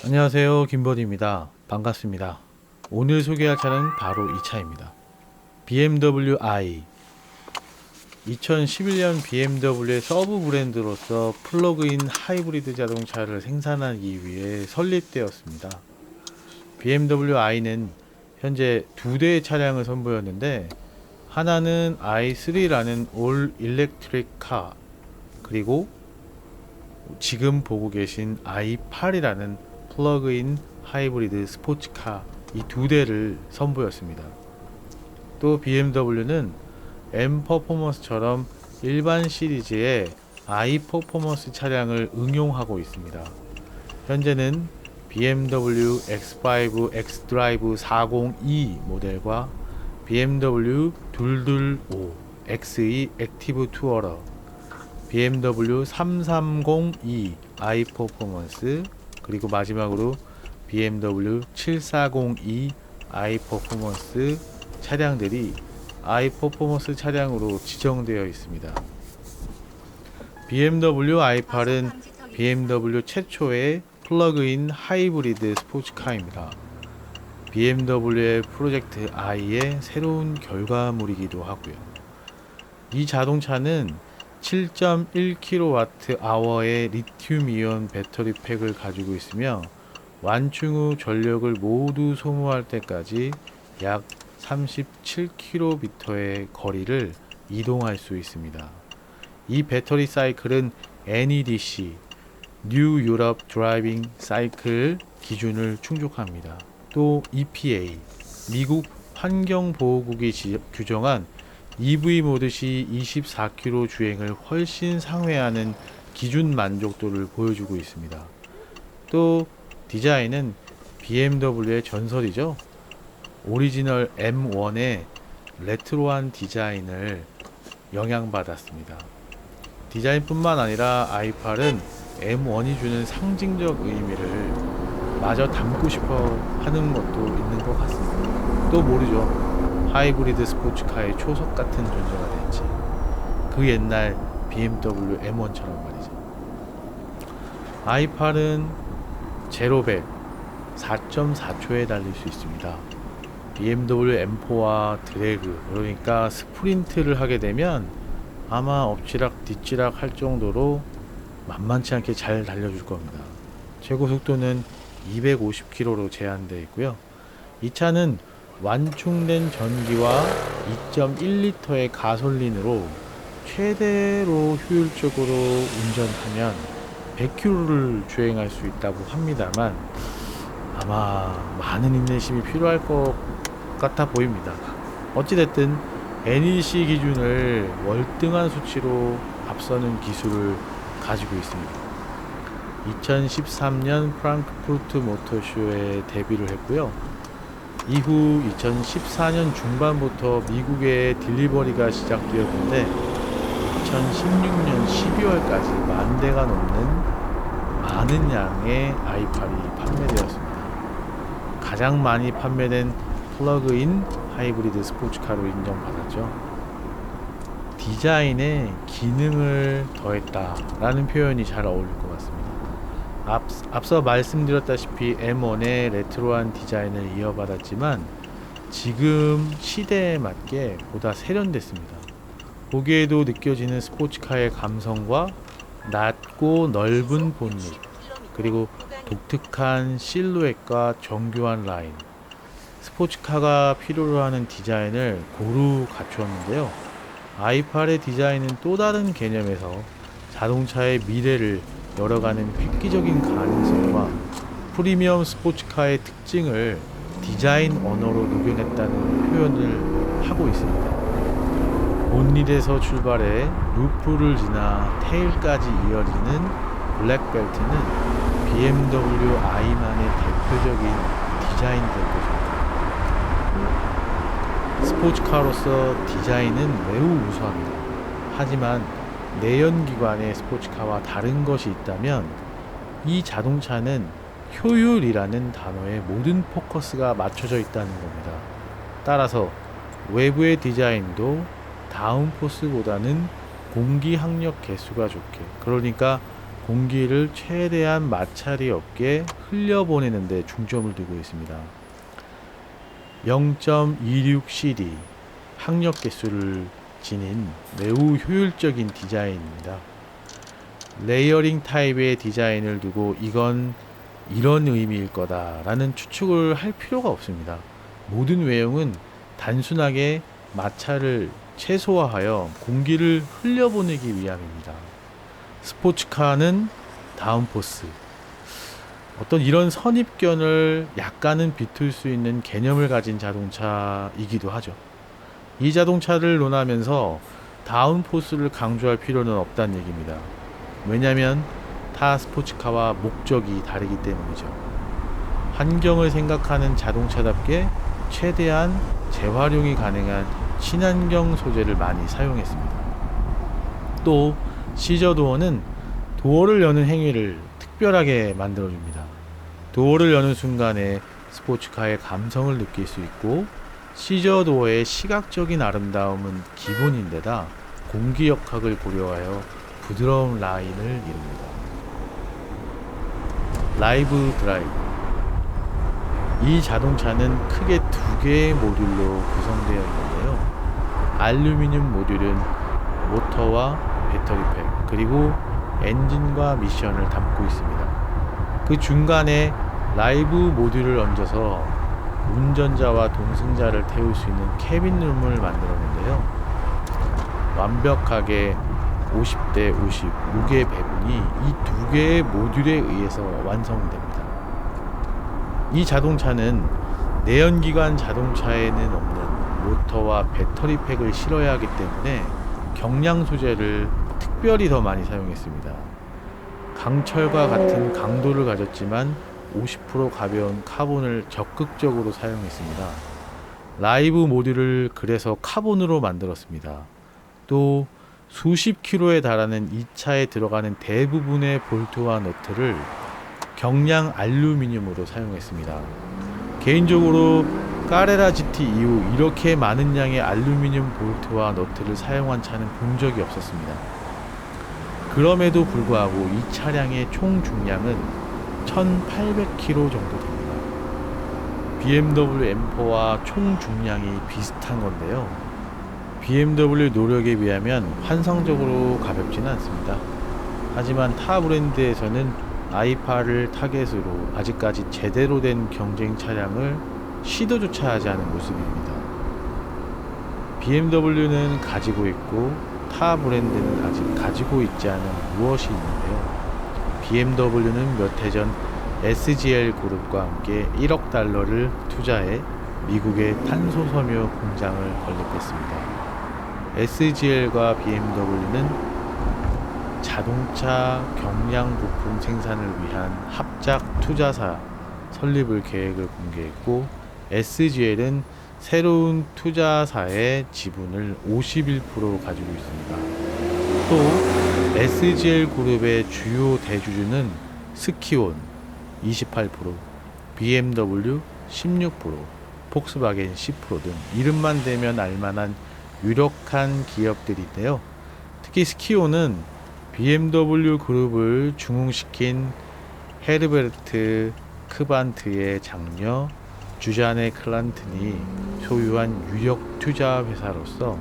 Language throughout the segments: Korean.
안녕하세요, 김버디입니다. 반갑습니다. 오늘 소개할 차는 바로 이 차입니다. BMW i. 2011년 BMW의 서브 브랜드로서 플러그인 하이브리드 자동차를 생산하기 위해 설립되었습니다. BMW i는 현재 두 대의 차량을 선보였는데, 하나는 i3라는 올 일렉트릭 카, 그리고 지금 보고 계신 i8이라는 플러그인 하이브리드 스포츠카, 이 두 대를 선보였습니다. 또 BMW는 M 퍼포먼스처럼 일반 시리즈의 i 퍼포먼스 차량을 응용하고 있습니다. 현재는 BMW X5 xDrive 402 모델과 BMW 225 XE 액티브 투어러, BMW 330e i 퍼포먼스, 그리고 마지막으로 BMW 740e i 퍼포먼스 차량들이 i 퍼포먼스 차량으로 지정되어 있습니다. BMW i8은 BMW 최초의 플러그인 하이브리드 스포츠카입니다. BMW의 프로젝트 I의 새로운 결과물이기도 하고요. 이 자동차는 7.1kWh의 리튬이온 배터리 팩을 가지고 있으며, 완충 후 전력을 모두 소모할 때까지 약 37km의 거리를 이동할 수 있습니다. 이 배터리 사이클은 NEDC, New Europe Driving Cycle 기준을 충족합니다. 또 EPA, 미국 환경보호국이 규정한 EV 모드 시 24km 주행을 훨씬 상회하는 기준 만족도를 보여주고 있습니다. 또 디자인은 BMW의 전설이죠. 오리지널 M1의 레트로한 디자인을 영향받았습니다. 디자인뿐만 아니라 i8은 M1이 주는 상징적 의미를 마저 담고 싶어 하는 것도 있는 것 같습니다. 또 모르죠. 하이브리드 스포츠카의 초석 같은 존재가 될지. 그 옛날 BMW M1처럼 말이죠. i8은 0-100 4.4초에 달릴 수 있습니다. BMW M4와 드래그, 그러니까 스프린트를 하게 되면 아마 엎치락 뒤치락 할 정도로 만만치 않게 잘 달려줄 겁니다. 최고 속도는 250km로 제한되어 있고요. 이 차는 완충된 전기와 2.1L의 가솔린으로 최대로 효율적으로 운전하면 100km를 주행할 수 있다고 합니다만, 아마 많은 인내심이 필요할 것 같아 보입니다. 어찌됐든 NEC 기준을 월등한 수치로 앞서는 기술을 가지고 있습니다. 2013년 프랑크푸르트 모터쇼에 데뷔를 했고요. 이후 2014년 중반부터 미국의 딜리버리가 시작되었는데 2016년 12월까지 10,000대가 넘는 많은 양의 i8이 판매되었습니다. 가장 많이 판매된 플러그인 하이브리드 스포츠카로 인정받았죠. 디자인에 기능을 더했다라는 표현이 잘 어울릴 것 같습니다. 앞서 말씀드렸다시피 M1의 레트로한 디자인을 이어받았지만 지금 시대에 맞게 보다 세련됐습니다. 보기에도 느껴지는 스포츠카의 감성과 낮고 넓은 본닛, 그리고 독특한 실루엣과 정교한 라인, 스포츠카가 필요로 하는 디자인을 고루 갖추었는데요. i8의 디자인은 또 다른 개념에서 자동차의 미래를 열어가는 획기적인 가능성과 프리미엄 스포츠카의 특징을 디자인 언어로 녹여냈다는 표현을 하고 있습니다. 본닛에서 출발해 루프를 지나 테일까지 이어지는 블랙벨트는 BMW i만의 대표적인 디자인될 것입니다. 스포츠카로서 디자인은 매우 우수합니다. 하지만 내연기관의 스포츠카와 다른 것이 있다면 이 자동차는 효율이라는 단어에 모든 포커스가 맞춰져 있다는 겁니다. 따라서 외부의 디자인도 다운포스보다는 공기 학력 개수가 좋게, 그러니까 공기를 최대한 마찰이 없게 흘려보내는 데 중점을 두고 있습니다. 0.26cd 항력 개수를 지닌 매우 효율적인 디자인입니다. 레이어링 타입의 디자인을 두고 이건 이런 의미일 거다라는 추측을 할 필요가 없습니다. 모든 외형은 단순하게 마찰을 최소화하여 공기를 흘려보내기 위함입니다. 스포츠카는 다운포스, 어떤 이런 선입견을 약간은 비틀 수 있는 개념을 가진 자동차이기도 하죠. 이 자동차를 논하면서 다운포스를 강조할 필요는 없다는 얘기입니다. 왜냐하면 타 스포츠카와 목적이 다르기 때문이죠. 환경을 생각하는 자동차답게 최대한 재활용이 가능한 친환경 소재를 많이 사용했습니다. 또 시저 도어는 도어를 여는 행위를 특별하게 만들어줍니다. 도어를 여는 순간에 스포츠카의 감성을 느낄 수 있고, 시저 도어의 시각적인 아름다움은 기본인데다 공기역학을 고려하여 부드러운 라인을 이룹니다. 라이브 드라이브, 이 자동차는 크게 두 개의 모듈로 구성되어 있는데요. 알루미늄 모듈은 모터와 배터리팩, 그리고 엔진과 미션을 담고 있습니다. 그 중간에 라이브 모듈을 얹어서 운전자와 동승자를 태울 수 있는 캐빈룸을 만들었는데요. 완벽하게 50대 50 무게 배분이 이 두 개의 모듈에 의해서 완성됩니다. 이 자동차는 내연기관 자동차에는 없는 모터와 배터리팩을 실어야 하기 때문에 경량 소재를 특별히 더 많이 사용했습니다. 강철과 같은 강도를 가졌지만 50% 가벼운 카본을 적극적으로 사용했습니다. 라이브 모듈을 그래서 카본으로 만들었습니다. 또 수십 킬로에 달하는 이 차에 들어가는 대부분의 볼트와 너트를 경량 알루미늄으로 사용했습니다. 개인적으로 까레라 GT 이후 이렇게 많은 양의 알루미늄 볼트와 너트를 사용한 차는 본 적이 없었습니다. 그럼에도 불구하고 이 차량의 총 중량은 1800kg 정도 됩니다. BMW M4와 총 중량이 비슷한 건데요. BMW 노력에 비하면 환상적으로 가볍지는 않습니다. 하지만 타 브랜드에서는 i8을 타겟으로 아직까지 제대로 된 경쟁 차량을 시도조차 하지 않은 모습입니다. BMW는 가지고 있고 타 브랜드는 아직 가지고 있지 않은 무엇이 있는데요. BMW는 몇 해 전 SGL 그룹과 함께 1억 달러를 투자해 미국의 탄소섬유 공장을 건립했습니다. SGL과 BMW는 자동차 경량 부품 생산을 위한 합작 투자사 설립을 계획을 공개했고, SGL은 새로운 투자사의 지분을 51% 가지고 있습니다. 또 SGL 그룹의 주요 대주주는 스키온 28%, BMW 16%, 폭스바겐 10% 등 이름만 대면 알만한 유력한 기업들인데요. 특히 스키온은 BMW 그룹을 중흥시킨 헤르베르트 크반트의 장녀 주자네 클란튼이 소유한 유력 투자 회사로서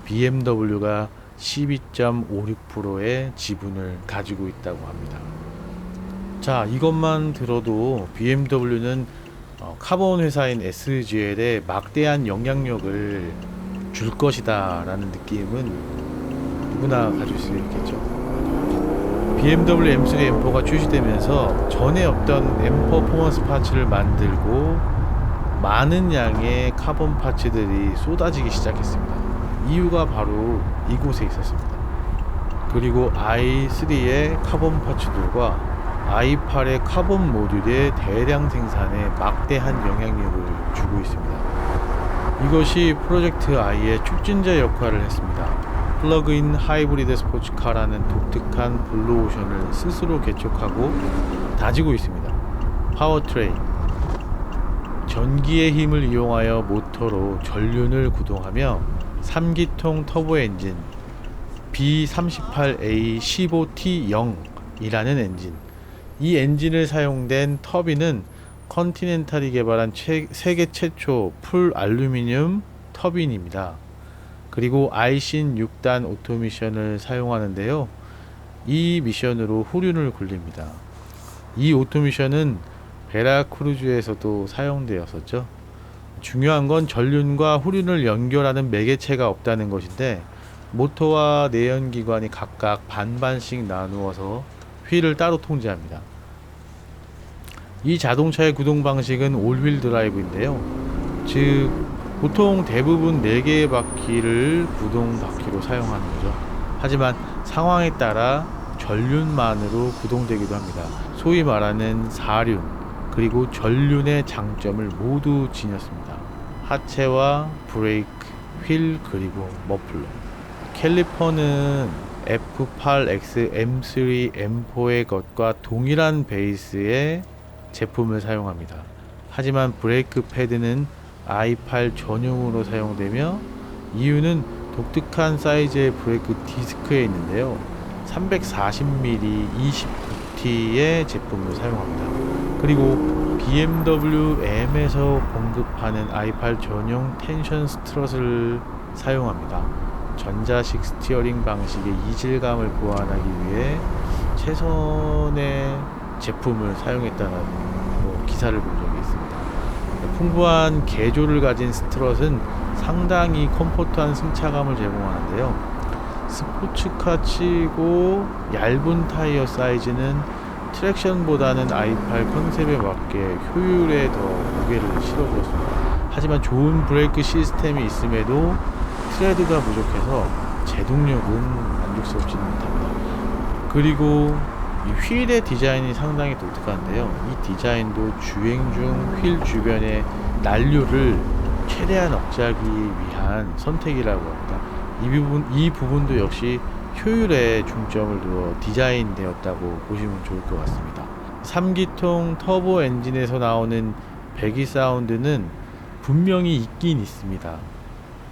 BMW가 12.56%의 지분을 가지고 있다고 합니다. 자, 이것만 들어도 BMW는 카본 회사인 SGL에 막대한 영향력을 줄 것이다 라는 느낌은 누구나 가질 수 있겠죠. BMW M3, M4가 출시되면서 전에 없던 M 퍼포먼스 파츠를 만들고 많은 양의 카본 파츠들이 쏟아지기 시작했습니다. 이유가 바로 이곳에 있었습니다. 그리고 i3의 카본 파츠들과 i8의 카본 모듈의 대량 생산에 막대한 영향력을 주고 있습니다. 이것이 프로젝트 I의 촉진제 역할을 했습니다. 플러그인 하이브리드 스포츠카라는 독특한 블루오션을 스스로 개척하고 다지고 있습니다. 파워트레인, 전기의 힘을 이용하여 모터로 전륜을 구동하며 3기통 터보 엔진 B38A15T0 엔진. 이 엔진을 사용된 터빈은 컨티넨탈이 개발한 세계 최초 풀 알루미늄 터빈입니다. 그리고 아이신 6단 오토미션을 사용하는데요. 이 미션으로 후륜을 굴립니다. 이 오토미션은 베라크루즈에서도 사용되었었죠. 중요한 건 전륜과 후륜을 연결하는 매개체가 없다는 것인데, 모터와 내연기관이 각각 반반씩 나누어서 휠을 따로 통제합니다. 이 자동차의 구동 방식은 올휠 드라이브인데요. 즉 보통 대부분 4개의 바퀴를 구동 바퀴로 사용하는 거죠. 하지만 상황에 따라 전륜만으로 구동되기도 합니다. 소위 말하는 사륜, 그리고 전륜의 장점을 모두 지녔습니다. 하체와 브레이크, 휠, 그리고 머플러. 캘리퍼는 F8X M3 M4의 것과 동일한 베이스의 제품을 사용합니다. 하지만 브레이크 패드는 i8 전용으로 사용되며, 이유는 독특한 사이즈의 브레이크 디스크에 있는데요. 340mm 29T의 제품을 사용합니다. 그리고 BMW M에서 공급하는 i8 전용 텐션 스트럿을 사용합니다. 전자식 스티어링 방식의 이질감을 보완하기 위해 최선의 제품을 사용했다는 기사를 본 적이 있습니다. 풍부한 개조를 가진 스트럿은 상당히 컴포트한 승차감을 제공하는데요. 스포츠카 치고 얇은 타이어 사이즈는 트랙션보다는 i8 컨셉에 맞게 효율에 더 무게를 실어주었습니다. 하지만 좋은 브레이크 시스템이 있음에도 트레드가 부족해서 제동력은 만족스럽지는 못합니다. 그리고 이 휠의 디자인이 상당히 독특한데요. 이 디자인도 주행 중 휠 주변의 난류를 최대한 억제하기 위한 선택이라고 합니다. 이 부분도 역시 효율에 중점을 두어 디자인되었다고 보시면 좋을 것 같습니다. 3기통 터보 엔진에서 나오는 배기 사운드는 분명히 있긴 있습니다.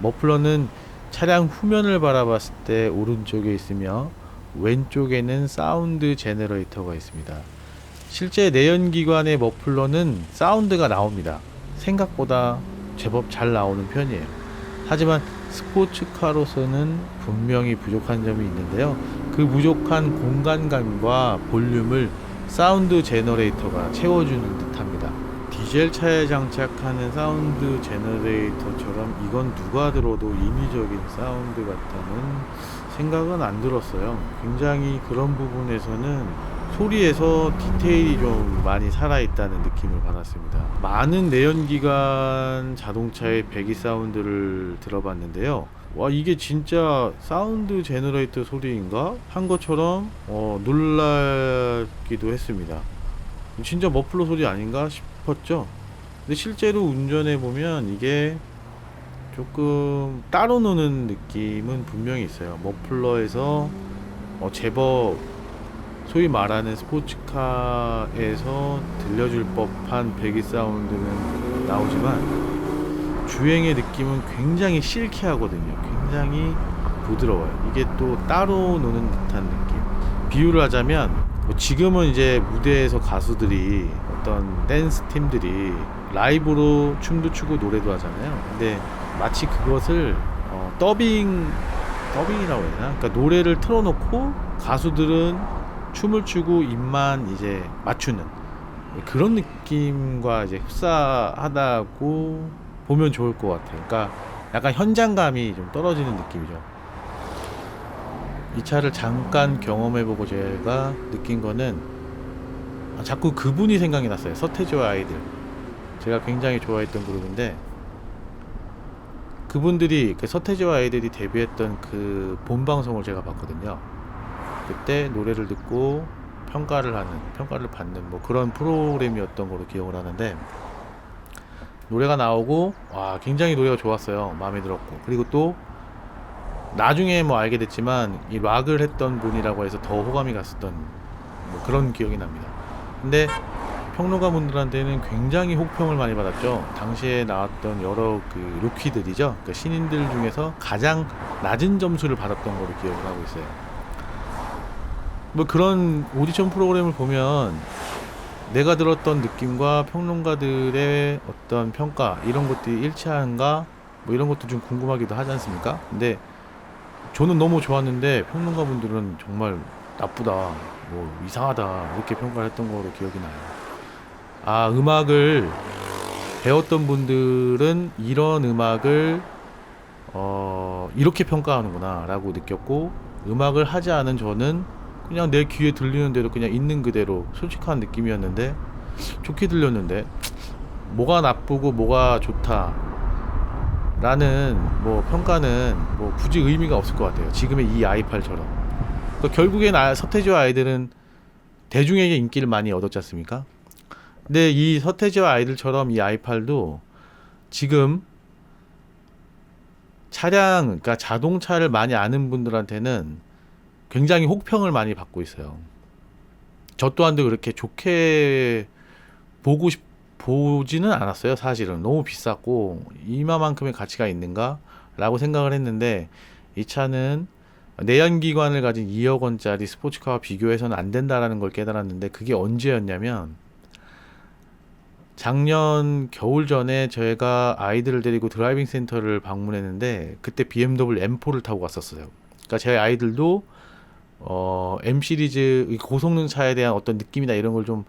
머플러는 차량 후면을 바라봤을 때 오른쪽에 있으며, 왼쪽에는 사운드 제너레이터가 있습니다. 실제 내연기관의 머플러는 사운드가 나옵니다. 생각보다 제법 잘 나오는 편이에요. 하지만 스포츠카로서는 분명히 부족한 점이 있는데요. 그 부족한 공간감과 볼륨을 사운드 제너레이터가 채워주는 듯합니다. 디젤 차에 장착하는 사운드 제너레이터처럼 이건 누가 들어도 인위적인 사운드 같다는 생각은 안 들었어요. 굉장히 그런 부분에서는 소리에서 디테일이 좀 많이 살아있다는 느낌을 받았습니다. 많은 내연기관 자동차의 배기 사운드를 들어봤는데요. 와, 이게 진짜 사운드 제너레이터 소리인가? 한 것처럼 놀라기도 했습니다. 진짜 머플러 소리 아닌가 싶었죠. 근데 실제로 운전해 보면 이게 조금 따로 노는 느낌은 분명히 있어요. 머플러에서 제법 소위 말하는 스포츠카에서 들려줄 법한 배기 사운드는 나오지만, 주행의 느낌은 굉장히 실키하거든요. 굉장히 부드러워요. 이게 또 따로 노는 듯한 느낌. 비유를 하자면, 지금은 이제 무대에서 가수들이, 어떤 댄스 팀들이 라이브로 춤도 추고 노래도 하잖아요. 근데 마치 그것을 더빙이라고 해야 되나? 그러니까 노래를 틀어놓고 가수들은 춤을 추고 입만 이제 맞추는 그런 느낌과 이제 흡사하다고 보면 좋을 것 같아요. 그러니까 약간 현장감이 좀 떨어지는 느낌이죠. 이 차를 잠깐 경험해보고 제가 느낀 거는, 자꾸 그분이 생각이 났어요. 서태지와 아이들. 제가 굉장히 좋아했던 그룹인데, 그분들이 서태지와 아이들이 데뷔했던 그 본방송을 제가 봤거든요. 그때 노래를 듣고 평가를 받는 그런 프로그램이었던 걸로 기억을 하는데, 노래가 나오고 굉장히 노래가 좋았어요. 마음에 들었고, 그리고 또 나중에 알게 됐지만 이 락을 했던 분이라고 해서 더 호감이 갔었던 그런 기억이 납니다. 근데 평론가 분들한테는 굉장히 혹평을 많이 받았죠. 당시에 나왔던 여러 그 루키들이죠. 그 신인들 중에서 가장 낮은 점수를 받았던 걸로 기억을 하고 있어요. 뭐 그런 오디션 프로그램을 보면 내가 들었던 느낌과 평론가들의 어떤 평가 이런 것들이 일치한가 뭐 이런 것도 좀 궁금하기도 하지 않습니까? 근데 저는 너무 좋았는데 평론가분들은 정말 나쁘다, 뭐 이상하다 이렇게 평가를 했던 거로 기억이 나요. 아, 음악을 배웠던 분들은 이런 음악을 이렇게 평가하는구나 라고 느꼈고, 음악을 하지 않은 저는 그냥 내 귀에 들리는 대로 그냥 있는 그대로 솔직한 느낌이었는데, 좋게 들렸는데 뭐가 나쁘고 뭐가 좋다 라는 뭐 평가는 뭐 굳이 의미가 없을 것 같아요, 지금의 이 아이팔처럼. 그러니까 결국엔 서태지와 아이들은 대중에게 인기를 많이 얻었지 않습니까? 근데 이 서태지와 아이들처럼 이 아이팔도 지금 그러니까 자동차를 많이 아는 분들한테는 굉장히 혹평을 많이 받고 있어요. 저 또한도 그렇게 좋게 보지는 않았어요. 사실은 너무 비쌌고 이마만큼의 가치가 있는가 라고 생각을 했는데, 이 차는 내연기관을 가진 2억 원짜리 스포츠카와 비교해서는 안 된다라는 걸 깨달았는데, 그게 언제였냐면 작년 겨울 전에 저희가 아이들을 데리고 드라이빙 센터를 방문했는데, 그때 BMW M4를 타고 갔었어요. 그러니까 제 아이들도 M 시리즈 고성능 차에 대한 어떤 느낌이나 이런 걸 좀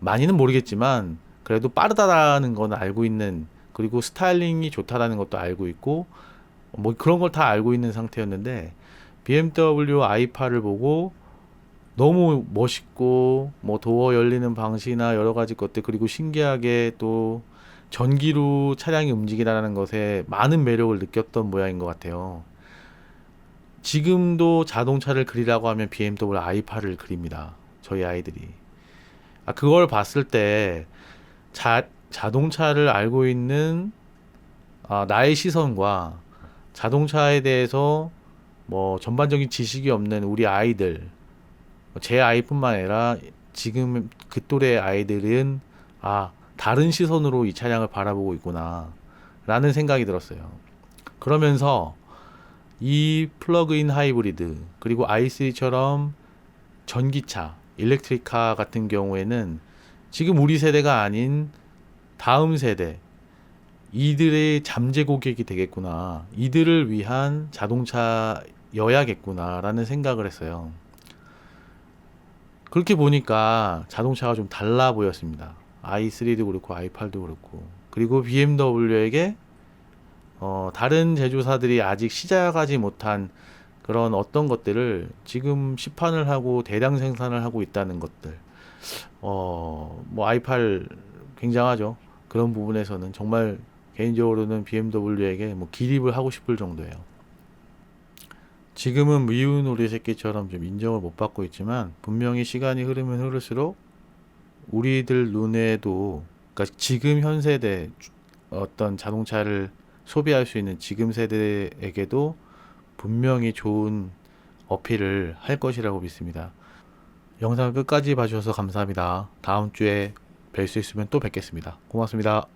많이는 모르겠지만 그래도 빠르다라는 건 알고 있는, 그리고 스타일링이 좋다라는 것도 알고 있고 뭐 그런 걸 다 알고 있는 상태였는데, BMW i8을 보고 너무 멋있고 뭐 도어 열리는 방식이나 여러 가지 것들, 그리고 신기하게 또 전기로 차량이 움직이라는 것에 많은 매력을 느꼈던 모양인 것 같아요. 지금도 자동차를 그리라고 하면 BMW i8을 그립니다, 저희 아이들이. 그걸 봤을 때 자동차를 알고 있는 나의 시선과 자동차에 대해서 뭐 전반적인 지식이 없는 우리 아이들, 제 아이뿐만 아니라 지금 그 또래 아이들은 다른 시선으로 이 차량을 바라보고 있구나 라는 생각이 들었어요. 그러면서 이 플러그인 하이브리드 그리고 i3처럼 전기차, 일렉트리카 같은 경우에는 지금 우리 세대가 아닌 다음 세대, 이들의 잠재 고객이 되겠구나, 이들을 위한 자동차여야겠구나 라는 생각을 했어요. 그렇게 보니까 자동차가 좀 달라 보였습니다. i3도 그렇고 i8도 그렇고, 그리고 BMW에게 다른 제조사들이 아직 시작하지 못한 그런 어떤 것들을 지금 시판을 하고 대량 생산을 하고 있다는 것들, 뭐 i8 굉장하죠. 그런 부분에서는 정말 개인적으로는 BMW에게 뭐 기립을 하고 싶을 정도예요. 지금은 미운 우리 새끼처럼 좀 인정을 못 받고 있지만, 분명히 시간이 흐르면 흐를수록 우리들 눈에도, 그러니까 지금 현 세대 어떤 자동차를 소비할 수 있는 지금 세대에게도 분명히 좋은 어필을 할 것이라고 믿습니다. 영상을 끝까지 봐주셔서 감사합니다. 다음 주에 뵐 수 있으면 또 뵙겠습니다. 고맙습니다.